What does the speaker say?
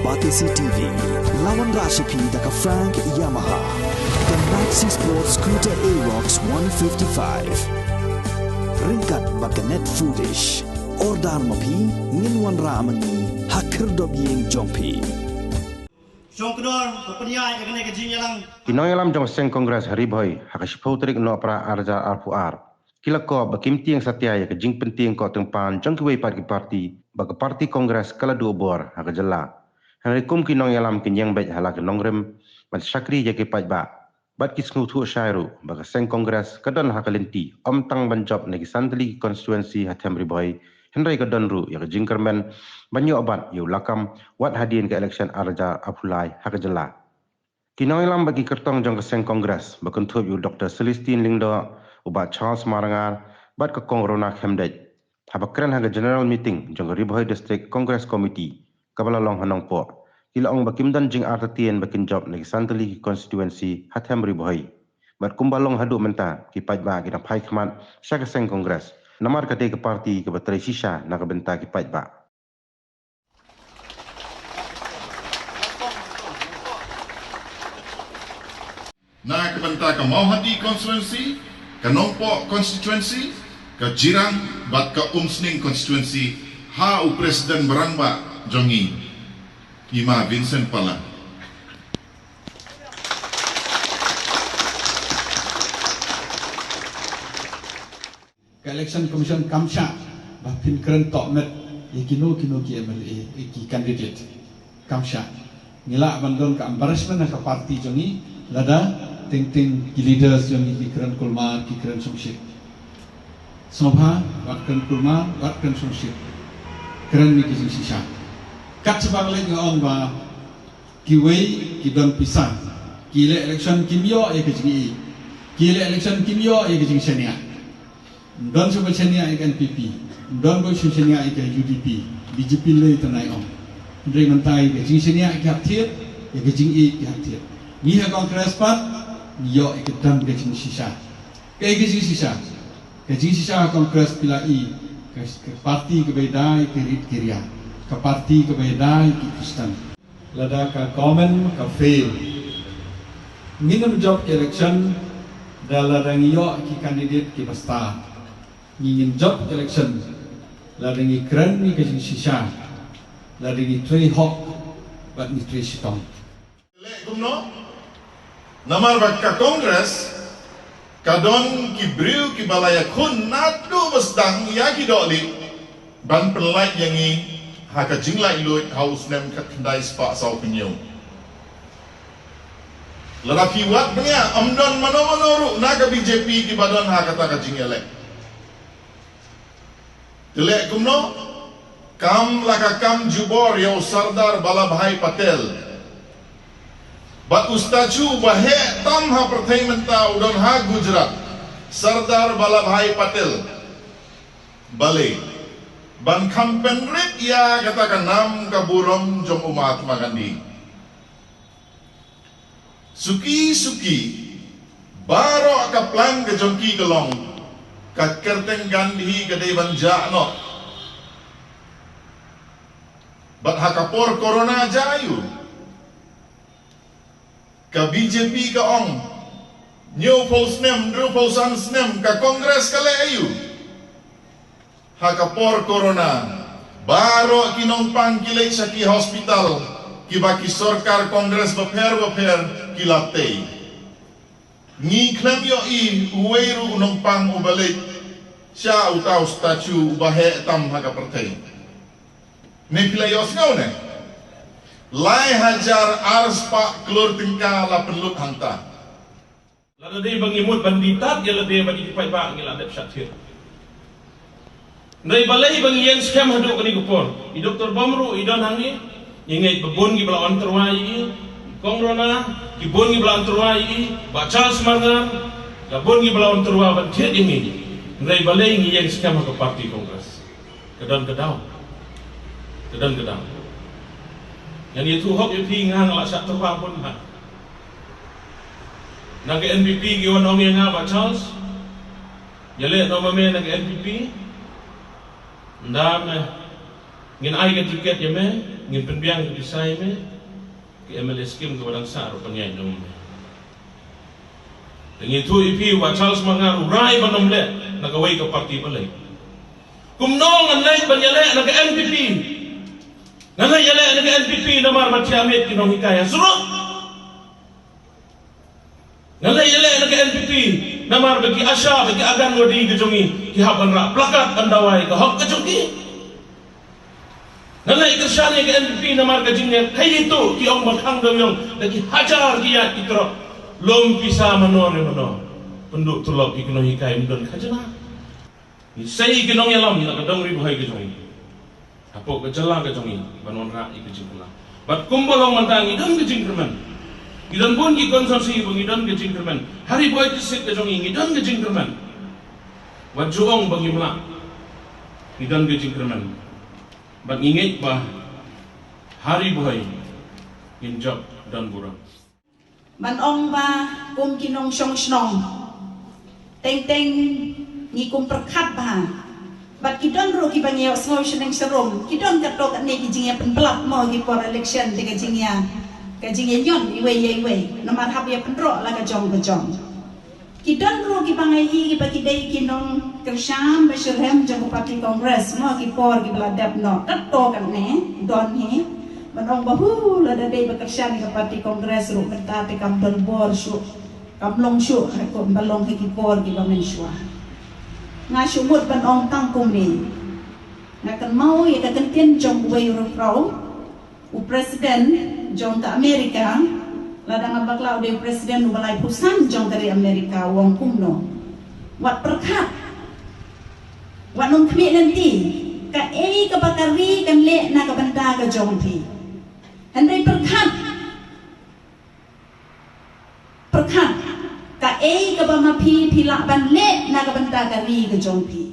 Batisi TV, lawan Rashipi daka Frank Yamaha, dan Maxi Sports Scooter Aerox 155. Ringkat baka net foodish, ordar mapi, nginwan ramani, hakir dobyeng jompi. Kinong alam jong seng kongres hari boy, hakasipau terik no pra arja arpuar. Kila ko bakim tiang satya ya kejing penting ko tempan jong kiwei parti baga parti kongres kala dua bor hakajala. Hari kum kinong alam kinyang baik halak nongrem bat sakri ya ke ba. Bat kisngu tu syairu baga seng kongres kadon hakalenti om tang banjob negi santli konstituensi hatem riboy. Henry kadonru ya kejing kermen banyu obat yu lakam wat hadin ke election arja apulai hakajala. Kinong alam bagi kertong jong keseng kongres bakentup yu Dr. Celestine Lingdo ubat Charles Marangar bat ke kongrona khemdej. Habakren haga general meeting jong Riboy District Congress Committee kabala long hanong po. Kila ong bakim dan jing artatien bakin job negi santli konstituensi hatem Riboy. Bat kumbalong hadu menta ki pajba ki pai khmat sya keseng kongres. Namar kate ke parti ke bateri sisa na ke benta ki pajba. Na kebenta ke Mauhati konstituensi, ke Nongpok konstituensi, ke Jirang bat ke Umsning konstituensi, ha u presiden berangba jongi Ima Vincent Pala. Ke election commission kamsha bapin keren tok met kino ki MLA ki candidate kamsha nila bandon ke embarrassment ke parti jongi lada ting ki leaders jongi ki keren kulma ki keren sumship sobha wat keren kulma wat keren sumship keren ni ki sisa kat sebang le ngong ba ki wei ki don pisang ki le election kimyo ke jingi ki le election kimyo ke jingi senia don so bachania ik NPP don go shushania ik UDP BJP le tanai om ndre mantai ke jingsenia ik haptiet ke jing ik haptiet ni ha kongres pat yo ik dan ke jing sisa ke jing sisa kongres pila i ke parti ke bedai ke rit kiria ke parti ke bedai ki Kristen lada ka comment ka fail minum job election dalam yo ki candidate ki basta ingin job election ladengi keren ni kejing sisa ladengi trei hok bat ni trei sitong Le gumno namar bakka kongres kadon ki briu ki balaya kun nadu besdang ya ki doli ban pelai yangi haka jinglai luit haus nem kat kendai spa sau penyu lelaki wat benya amdon mano naga BJP ki badon haka ta kajing elek Telek kumno kam laka kam jubor yau Sardar Balabhai Patel bat ustachu bahe tam ha pertaimenta udon ha Gujarat Sardar Balabhai Patel bale ban kampenrit ya katakan nam kaburom jom Mahatma Gandhi suki baro ka plan ke jongki gelong kat kerteng Gandhi ke dewan jakno bat hakapor corona jayu ke BJP ke ong new posnem drew posan snem ke kongres kale ayu hakapor corona baro kinong pangkilay sa ki hospital ki baki sorkar kongres beper kilate ngi klem yo i uweiru unong pang ubalik siya utaw statue bahe tam haga pertai ne pilayos ngau ne lai hajar ars pak klur tingka la perlut hanta lada de bangimut banditat ya lada bagi kipai ba ngila dep syatir ndai balai bang yen scam hadu kani gupor i Dr. Bamru i don hangi ingai bebon gi belawan terwai kongrona kibon gi belawan terwai ba Charles Marangar gabon gi belawan terwa ban tiet ini ndai balai ngi yen scam ke parti kongres kedang yang itu hok yuti ngang la sak terwa pun ha nang NPP gi wonong yang ba Charles yale no mame nang NPP ndam ngin ai ke tiket yeme ngin penbiang ke disai me ke MLA skim ke badang sa ro panyai nom me dengi tu ipi wa Charles Mangar urai banom le nakawai ke parti balai kumnong an lai banyale na ke NPP ngalai yale na ke NPP namar matiamet kinong hikaya surut ngalai yale na ke NPP namar bagi asya bagi agan wadi kejongi ki haban ra plakat andawai ke hak kejongi nalai kershani ke NPP namar ke jingnya kai itu ki ong bakhang domyong lagi hajar ki ya kitro lom pisa manore mano penduk tulok ikno hikai mudon khajana ni sei kinong yalam na kadang ri bhai ke jongi apo ke jela ke jongi banon ra ik jingla bat kumbolong mantangi dan ke jingkerman idan pun ki konsumsi bang idan ke jingkerman hari boy tisik ke jongi idan ke jingkerman wajuong bagi mla idan ke jingkerman bat ngingit bah hari boy injak dan burang ban ong ba kum kinong song snong teng teng ni kum perkhat ba bat kidon ro ki bangyo sngoy sheneng serum kidon katok ane ki jingya penpelak mo ki for election de jingya yon iwe nomar hab ya penro la ka jong kidon ro ki bangai ki baki dei kinong kersham besherhem jong parti kongres mo ki for ki bladap no katok ane don he manong bahu la da dei bekersham ki parti kongres ro menta te kam berbor syu kamlong syu ko balong ki for ki bamen shwa nga shumut ban ong tangkum ni ngakan mau ya ka kentien jong wei ro pro u presiden jong ta Amerika ladang abaklau de presiden balai pusan jong dari Amerika wong kumno wat perkat wat nong kmi nanti ka ka bakari kan le na ka banda ka jong pi andai perkat ka ka bamapi pila ban le na ka banda ka ri ka jong pi